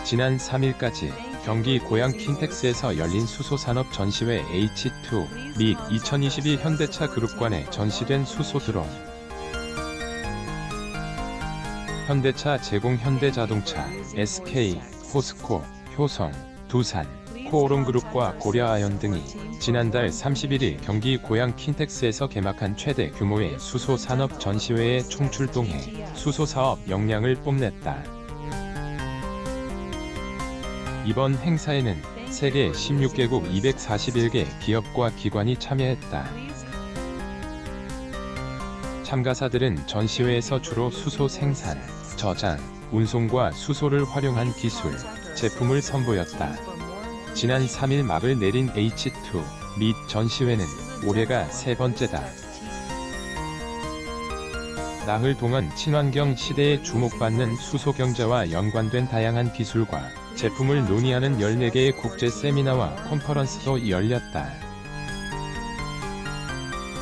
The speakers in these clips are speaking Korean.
지난 3일까지 경기 고양 킨텍스에서 열린 수소산업 전시회 H2 및 2022 현대차 그룹관에 전시된 수소 드론. 현대차 제공 현대자동차, SK, 포스코, 효성, 두산, 코오롱그룹과 고려아연 등이 지난달 31일 경기 고양 킨텍스에서 개막한 최대 규모의 수소산업 전시회에 총출동해 수소사업 역량을 뽐냈다. 이번 행사에는 세계 16개국 241개 기업과 기관이 참여했다. 참가사들은 전시회에서 주로 수소 생산, 저장, 운송과 수소를 활용한 기술, 제품을 선보였다. 지난 3일 막을 내린 H2 및 전시회는 올해가 세 번째다. 나흘 동안 친환경 시대에 주목받는 수소 경제와 연관된 다양한 기술과 제품을 논의하는 14개의 국제 세미나와 컨퍼런스도 열렸다.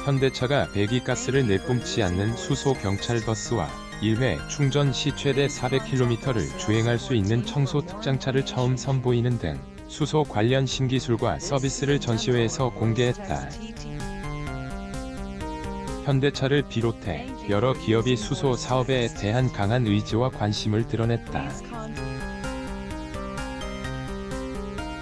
현대차가 배기가스를 내뿜지 않는 수소 경찰버스와 1회 충전 시 최대 400km를 주행할 수 있는 청소 특장차를 처음 선보이는 등 수소 관련 신기술과 서비스를 전시회에서 공개했다. 현대차를 비롯해 여러 기업이 수소 사업에 대한 강한 의지와 관심을 드러냈다.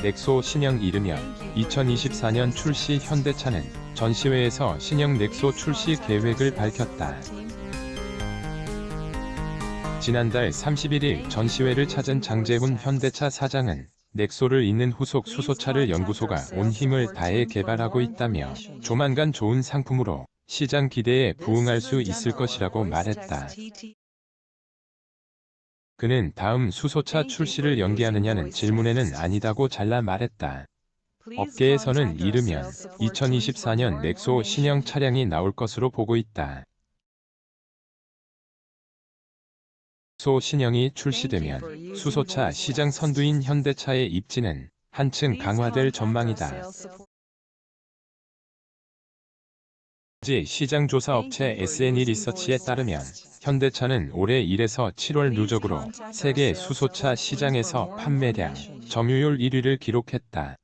넥소 신형 이르면 2024년 출시. 현대차는 전시회에서 신형 넥소 출시 계획을 밝혔다. 지난달 31일 전시회를 찾은 장재훈 현대차 사장은 넥소를 잇는 후속 수소차를 연구소가 온 힘을 다해 개발하고 있다며 조만간 좋은 상품으로 시장 기대에 부응할 수 있을 것이라고 말했다. 그는 다음 수소차 출시를 연기하느냐는 질문에는 아니다고 잘라 말했다. 업계에서는 이르면 2024년 넥소 신형 차량이 나올 것으로 보고 있다. 넥소 신형이 출시되면 수소차 시장 선두인 현대차의 입지는 한층 강화될 전망이다. 현지 시장조사업체 SNE 리서치에 따르면 현대차는 올해 1에서 7월 누적으로 세계 수소차 시장에서 판매량, 점유율 1위를 기록했다.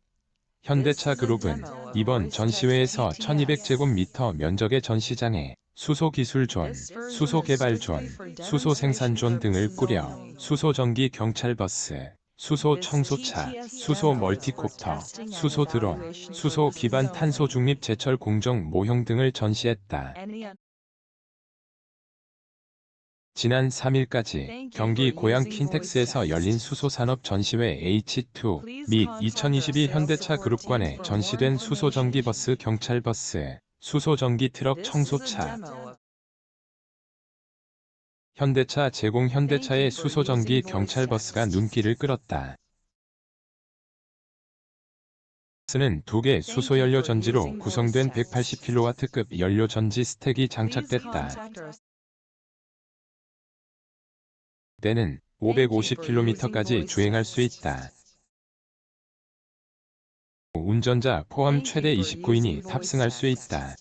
현대차 그룹은 이번 전시회에서 1200제곱미터 면적의 전시장에 수소기술존, 수소개발존, 수소생산존 등을 꾸려 수소전기 경찰버스, 수소 청소차, 수소 멀티콥터, 수소 드론, 수소 기반 탄소 중립 제철 공정 모형 등을 전시했다. 지난 3일까지 경기 고양 킨텍스에서 열린 수소산업 전시회 H2 및 2022 현대차 그룹관에 전시된 수소전기버스 경찰버스, 수소전기 트럭 청소차. 현대차 제공. 현대차의 수소전기 경찰버스가 눈길을 끌었다. 버스는 2개 수소연료 전지로 구성된 180kW급 연료 전지 스택이 장착됐다. 때는 550km까지 주행할 수 있다. 운전자 포함 최대 29인이 탑승할 수 있다.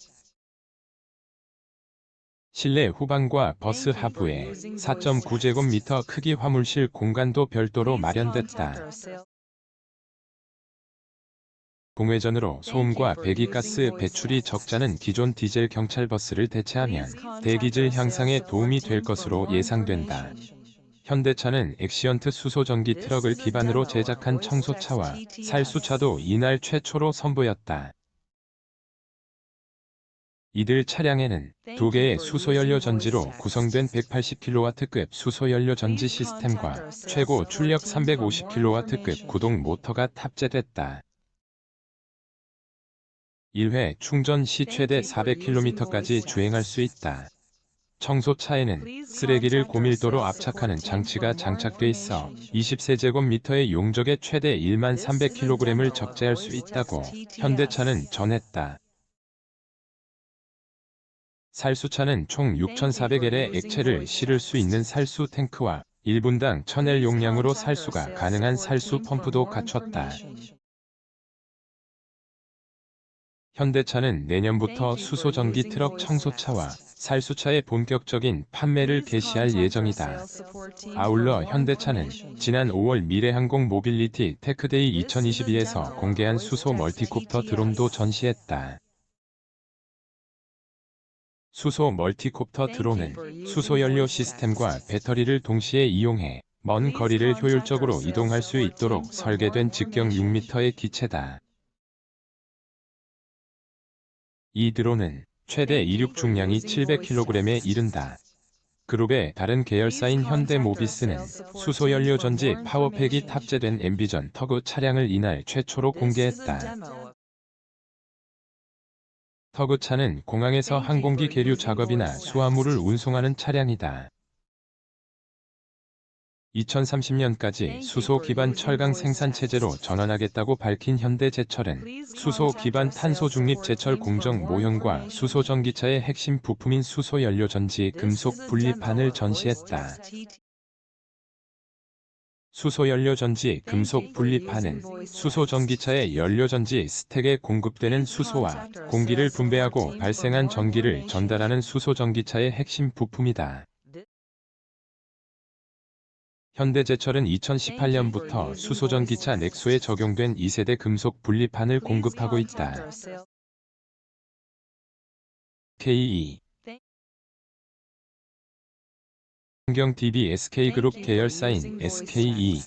실내 후방과 버스 하부에 4.9제곱미터 크기 화물실 공간도 별도로 마련됐다. 공회전으로 소음과 배기가스 배출이 적자는 기존 디젤 경찰버스를 대체하면 대기질 향상에 도움이 될 것으로 예상된다. 현대차는 엑시언트 수소전기 트럭을 기반으로 제작한 청소차와 살수차도 이날 최초로 선보였다. 이들 차량에는 2개의 수소연료 전지로 구성된 180kW급 수소연료 전지 시스템과 최고 출력 350kW급 구동 모터가 탑재됐다. 1회 충전 시 최대 400km까지 주행할 수 있다. 청소차에는 쓰레기를 고밀도로 압착하는 장치가 장착돼 있어 20세제곱미터의 용적에 최대 1300kg을 적재할 수 있다고 현대차는 전했다. 살수차는 총 6400L의 액체를 실을 수 있는 살수 탱크와 1분당 1000L 용량으로 살수가 가능한 살수 펌프도 갖췄다. 현대차는 내년부터 수소전기 트럭 청소차와 살수차의 본격적인 판매를 개시할 예정이다. 아울러 현대차는 지난 5월 미래항공 모빌리티 테크데이 2022에서 공개한 수소 멀티콥터 드론도 전시했다. 수소 멀티콥터 드론은 수소연료 시스템과 배터리를 동시에 이용해 먼 거리를 효율적으로 이동할 수 있도록 설계된 직경 6m의 기체다. 이 드론은 최대 이륙 중량이 700kg에 이른다. 그룹의 다른 계열사인 현대모비스는 수소연료 전지 파워팩이 탑재된 앰비전 터그 차량을 이날 최초로 공개했다. 터그차는 공항에서 항공기 계류 작업이나 수화물을 운송하는 차량이다. 2030년까지 수소 기반 철강 생산 체제로 전환하겠다고 밝힌 현대제철은 수소 기반 탄소 중립 제철 공정 모형과 수소 전기차의 핵심 부품인 수소 연료 전지 금속 분리판을 전시했다. 수소 연료 전지 금속 분리판은 수소 전기차의 연료 전지 스택에 공급되는 수소와 공기를 분배하고 발생한 전기를 전달하는 수소 전기차의 핵심 부품이다. 현대제철은 2018년부터 수소전기차 넥소에 적용된 2세대 금속 분리판을 공급하고 있다. KE 환경DB SK그룹 계열사인 SKE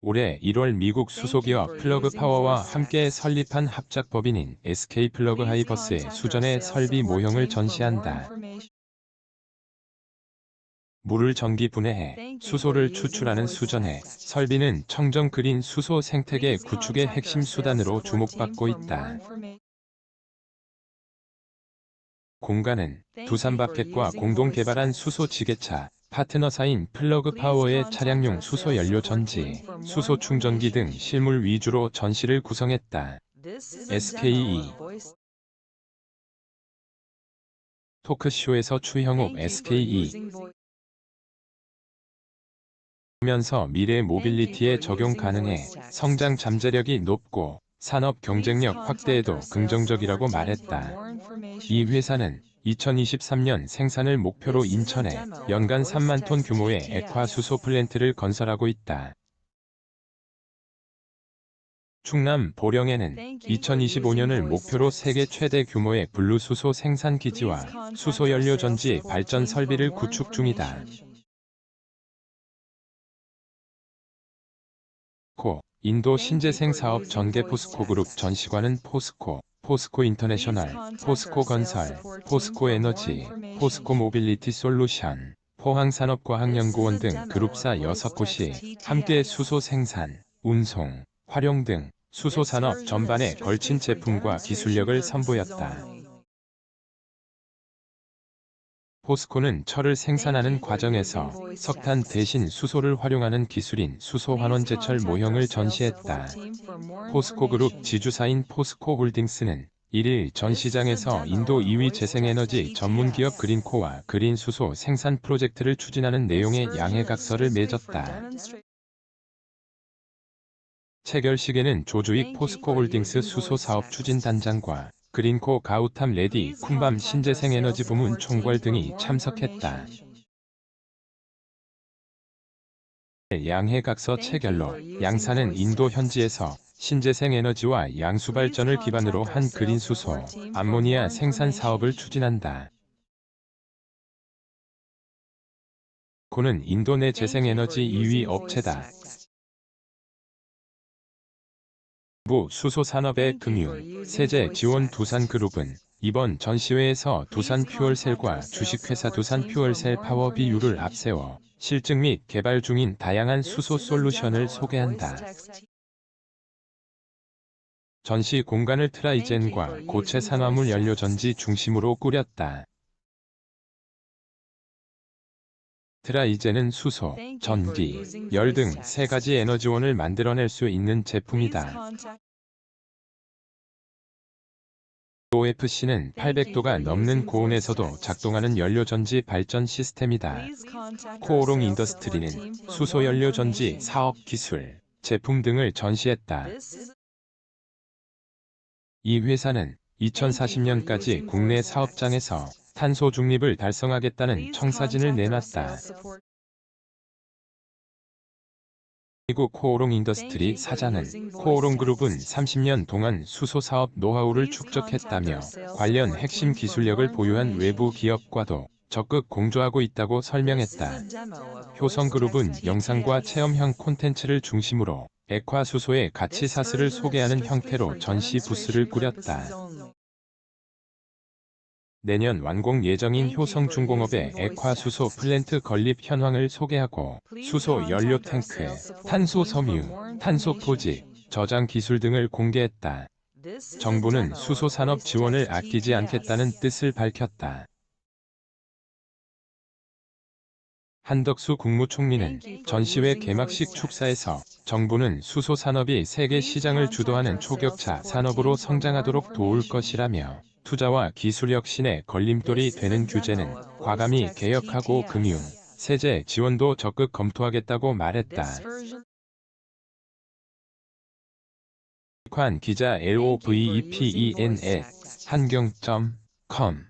올해 1월 미국 수소기업 플러그파워와 함께 설립한 합작법인인 SK플러그하이버스의 수전의 설비 모형을 전시한다. 물을 전기 분해해 수소를 추출하는 수전해 설비는 청정 그린 수소 생태계 구축의 핵심 수단으로 주목받고 있다. 공간은 두산바켓과 공동 개발한 수소 지게차, 파트너사인 플러그파워의 차량용 수소 연료 전지, 수소 충전기 등 실물 위주로 전시를 구성했다. SKE 토크쇼에서 추형욱 SKE 면서 미래 모빌리티에 적용 가능해 성장 잠재력이 높고 산업 경쟁력 확대에도 긍정적이라고 말했다. 이 회사는 2023년 생산을 목표로 인천에 연간 3만 톤 규모의 액화 수소 플랜트를 건설하고 있다. 충남 보령에는 2025년을 목표로 세계 최대 규모의 블루 수소 생산 기지와 수소 연료 전지 발전 설비를 구축 중이다. 인도 신재생 사업 전개 포스코 그룹 전시관은 포스코 인터내셔널, 포스코 건설, 포스코 에너지, 포스코 모빌리티 솔루션, 포항산업과학연구원 등 그룹사 6곳이 함께 수소 생산, 운송, 활용 등 수소 산업 전반에 걸친 제품과 기술력을 선보였다. 포스코는 철을 생산하는 과정에서 석탄 대신 수소를 활용하는 기술인 수소 환원제철 모형을 전시했다. 포스코그룹 지주사인 포스코홀딩스는 1일 전시장에서 인도 2위 재생에너지 전문기업 그린코와 그린수소 생산 프로젝트를 추진하는 내용의 양해각서를 맺었다. 체결식에는 조주익 포스코홀딩스 수소사업 추진단장과 그린코 가우탐 레디 쿤밤 신재생에너지 부문 총괄 등이 참석했다. 양해각서 체결로 양사는 인도 현지에서 신재생에너지와 양수발전을 기반으로 한 그린수소, 암모니아 생산 사업을 추진한다. 코는 인도 내 재생에너지 2위 업체다. 부 수소산업의 금융, 세제 지원 두산그룹은 이번 전시회에서 두산퓨얼셀과 주식회사 두산퓨얼셀 파워 비율을 앞세워 실증 및 개발 중인 다양한 수소 솔루션을 소개한다. 전시 공간을 트라이젠과 고체 산화물 연료 전지 중심으로 꾸렸다. 트라이젠은 수소, 전기, 열 등 3가지 에너지원을 만들어낼 수 있는 제품이다. OFC는 800도가 넘는 고온에서도 작동하는 연료전지 발전 시스템이다. 코오롱 인더스트리는 수소연료 전지 사업 기술, 제품 등을 전시했다. 이 회사는 2040년까지 국내 사업장에서 탄소 중립을 달성하겠다는 청사진을 내놨다. 미국 코오롱 인더스트리 사장은 코오롱 그룹은 30년 동안 수소 사업 노하우를 축적했다며 관련 핵심 기술력을 보유한 외부 기업과도 적극 공조하고 있다고 설명했다. 효성그룹은 영상과 체험형 콘텐츠를 중심으로 액화수소의 가치 사슬을 소개하는 형태로 전시 부스를 꾸렸다. 내년 완공 예정인 효성중공업의 액화수소 플랜트 건립 현황을 소개하고 수소 연료 탱크에 탄소 섬유, 탄소 포집, 저장 기술 등을 공개했다. 정부는 수소 산업 지원을 아끼지 않겠다는 뜻을 밝혔다. 한덕수 국무총리는 전시회 개막식 축사에서 정부는 수소 산업이 세계 시장을 주도하는 초격차 산업으로 성장하도록 도울 것이라며 투자와 기술 혁신의 걸림돌이 되는 규제는 과감히 개혁하고 금융, 세제 지원도 적극 검토하겠다고 말했다. 기자 LOVEPEN@한경.com